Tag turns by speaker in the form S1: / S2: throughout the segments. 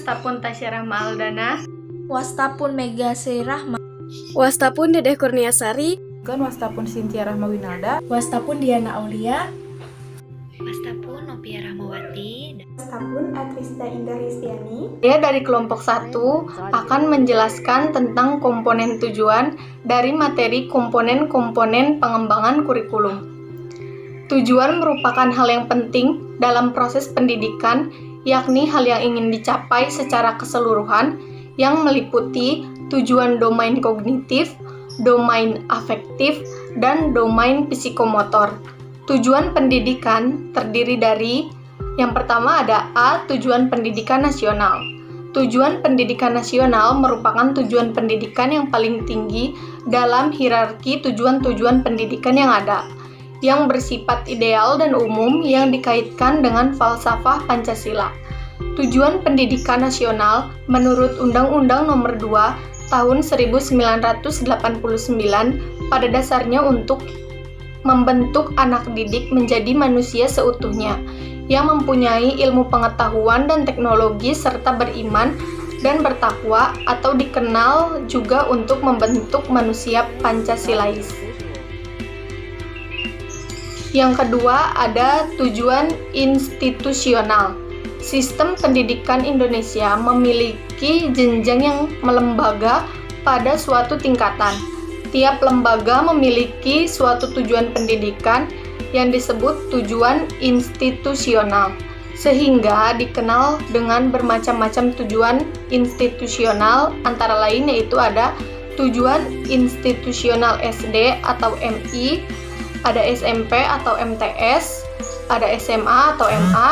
S1: Wastapun Tasya Rahma Aldana.
S2: Wastapun Mega Sri Rahma.
S3: Wastapun Dedeh Kurniasari.
S4: Wastapun Cynthia Rahma Winalda.
S5: Wastapun Diana Aulia.
S6: Wastapun Novia Rahmawati.
S7: Wastapun Atrista Indah Ristiani.
S1: Dia dari kelompok 1 akan menjelaskan tentang komponen tujuan dari materi komponen-komponen pengembangan kurikulum. Tujuan merupakan hal yang penting dalam proses pendidikan, yakni hal yang ingin dicapai secara keseluruhan yang meliputi tujuan domain kognitif, domain afektif, dan domain psikomotor. Tujuan pendidikan terdiri dari yang pertama ada A. Tujuan pendidikan nasional. Tujuan pendidikan nasional merupakan tujuan pendidikan yang paling tinggi dalam hierarki tujuan-tujuan pendidikan yang ada, yang bersifat ideal dan umum yang dikaitkan dengan falsafah Pancasila. Tujuan pendidikan nasional menurut Undang-Undang Nomor 2 Tahun 1989 pada dasarnya untuk membentuk anak didik menjadi manusia seutuhnya, yang mempunyai ilmu pengetahuan dan teknologi serta beriman dan bertakwa, atau dikenal juga untuk membentuk manusia Pancasilais. Yang kedua ada tujuan institusional. Sistem pendidikan Indonesia memiliki jenjang yang melembaga pada suatu tingkatan. Tiap lembaga memiliki suatu tujuan pendidikan yang disebut tujuan institusional, sehingga dikenal dengan bermacam-macam tujuan institusional, antara lain yaitu ada tujuan institusional SD atau MI, ada SMP atau MTS, ada SMA atau MA,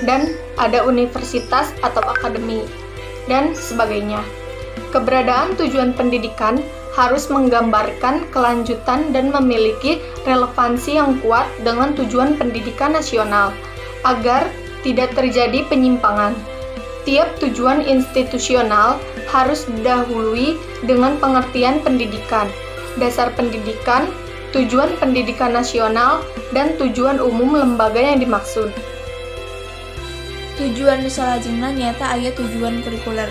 S1: dan ada universitas atau akademi, dan sebagainya. Keberadaan tujuan pendidikan harus menggambarkan kelanjutan dan memiliki relevansi yang kuat dengan tujuan pendidikan nasional, agar tidak terjadi penyimpangan. Tiap tujuan institusional harus didahului dengan pengertian pendidikan, dasar pendidikan, tujuan pendidikan nasional, dan tujuan umum lembaga yang dimaksud.
S2: Tujuan salajengna nyata aya tujuan kurikuler.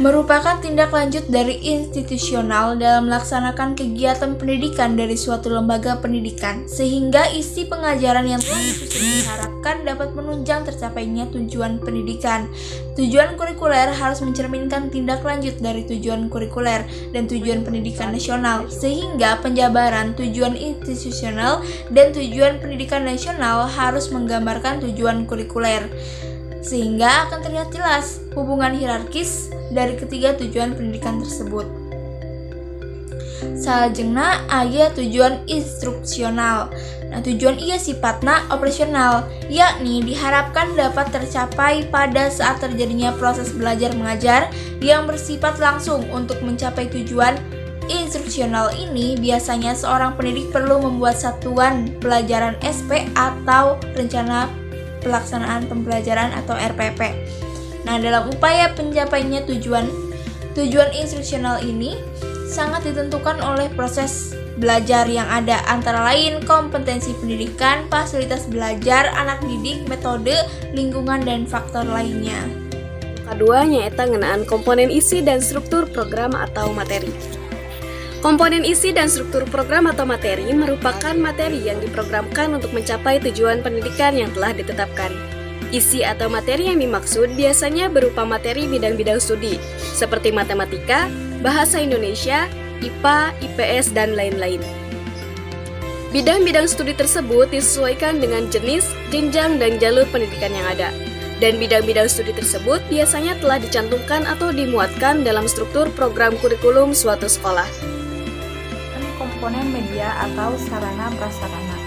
S2: Merupakan tindak lanjut dari institusional dalam melaksanakan kegiatan pendidikan dari suatu lembaga pendidikan, sehingga isi pengajaran yang telah disusun diharapkan dapat menunjang tercapainya tujuan pendidikan. Tujuan kurikuler harus mencerminkan tindak lanjut dari tujuan kurikuler dan tujuan pendidikan nasional, sehingga penjabaran tujuan institusional dan tujuan pendidikan nasional harus menggambarkan tujuan kurikuler, sehingga akan terlihat jelas hubungan hierarkis dari ketiga tujuan pendidikan tersebut. Salajengna aya tujuan instruksional. Nah, tujuan ieu sifatna operasional, yakni diharapkan dapat tercapai pada saat terjadinya proses belajar mengajar yang bersifat langsung. Untuk mencapai tujuan instruksional ini, biasanya seorang pendidik perlu membuat satuan pelajaran SP atau rencana pelaksanaan pembelajaran atau RPP. Nah, dalam upaya pencapaiannya tujuan instruksional ini sangat ditentukan oleh proses belajar yang ada, antara lain kompetensi pendidikan, fasilitas belajar, anak didik, metode, lingkungan, dan faktor lainnya.
S3: Kedua nyaeta ngeunaan komponen isi dan struktur program atau materi. Komponen isi dan struktur program atau materi merupakan materi yang diprogramkan untuk mencapai tujuan pendidikan yang telah ditetapkan. Isi atau materi yang dimaksud biasanya berupa materi bidang-bidang studi, seperti matematika, bahasa Indonesia, IPA, IPS, dan lain-lain. Bidang-bidang studi tersebut disesuaikan dengan jenis, jenjang, dan jalur pendidikan yang ada. Dan bidang-bidang studi tersebut biasanya telah dicantumkan atau dimuatkan dalam struktur program kurikulum suatu sekolah.
S4: Komponen media atau sarana prasarana.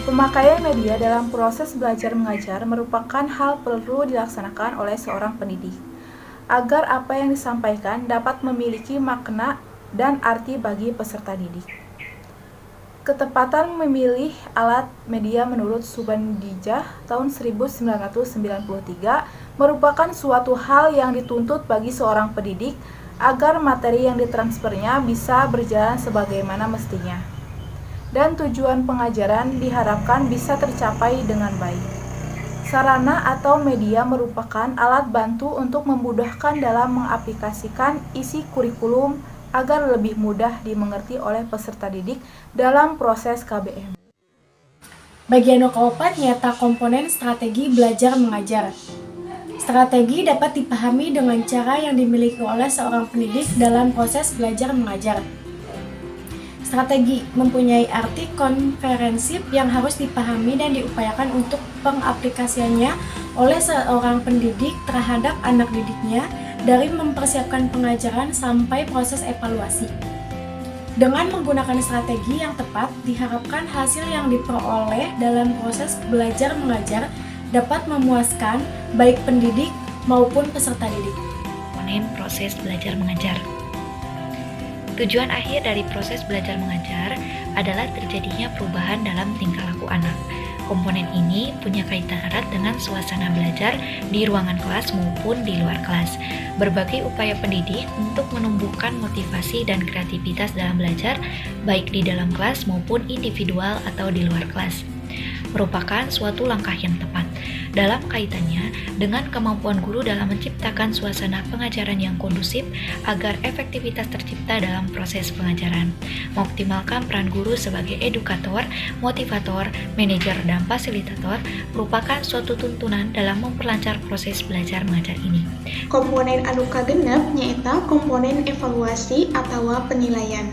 S4: Pemakaian media dalam proses belajar mengajar merupakan hal perlu dilaksanakan oleh seorang pendidik, agar apa yang disampaikan dapat memiliki makna dan arti bagi peserta didik. Ketepatan memilih alat media menurut Subandijah tahun 1993 merupakan suatu hal yang dituntut bagi seorang pendidik agar materi yang ditransfernya bisa berjalan sebagaimana mestinya, dan tujuan pengajaran diharapkan bisa tercapai dengan baik. Sarana atau media merupakan alat bantu untuk memudahkan dalam mengaplikasikan isi kurikulum agar lebih mudah dimengerti oleh peserta didik dalam proses KBM.
S5: Bagian keempat nyata komponen strategi belajar mengajar. Strategi dapat dipahami dengan cara yang dimiliki oleh seorang pendidik dalam proses belajar mengajar. Strategi mempunyai arti komprehensif yang harus dipahami dan diupayakan untuk pengaplikasiannya oleh seorang pendidik terhadap anak didiknya dari mempersiapkan pengajaran sampai proses evaluasi. Dengan menggunakan strategi yang tepat, diharapkan hasil yang diperoleh dalam proses belajar mengajar dapat memuaskan baik pendidik maupun peserta didik.
S6: Komponen proses belajar mengajar. Tujuan akhir dari proses belajar mengajar adalah terjadinya perubahan dalam tingkah laku anak. Komponen ini punya kaitan erat dengan suasana belajar di ruangan kelas maupun di luar kelas. Berbagai upaya pendidik untuk menumbuhkan motivasi dan kreativitas dalam belajar, baik di dalam kelas maupun individual atau di luar kelas, merupakan suatu langkah yang tepat dalam kaitannya dengan kemampuan guru dalam menciptakan suasana pengajaran yang kondusif agar efektivitas tercipta dalam proses pengajaran. Mengoptimalkan peran guru sebagai edukator, motivator, manajer, dan fasilitator merupakan suatu tuntunan dalam memperlancar proses belajar mengajar ini.
S7: Komponen anu kagenep nyaeta komponen evaluasi atau penilaian.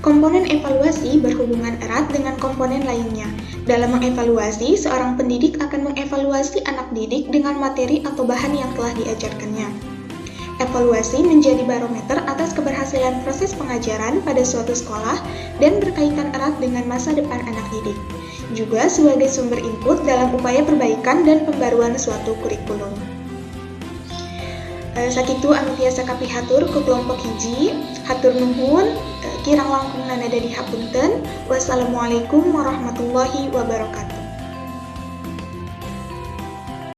S7: Komponen evaluasi berhubungan erat dengan komponen lainnya. Dalam mengevaluasi, seorang pendidik akan mengevaluasi anak didik dengan materi atau bahan yang telah diajarkannya. Evaluasi menjadi barometer atas keberhasilan proses pengajaran pada suatu sekolah dan berkaitan erat dengan masa depan anak didik. Juga sebagai sumber input dalam upaya perbaikan dan pembaruan suatu kurikulum. Sakitu anu tiasa kapihatur ku kelompok hiji, hatur nuhun, kirang langkung nana dari hapunten. Wassalamualaikum warahmatullahi wabarakatuh.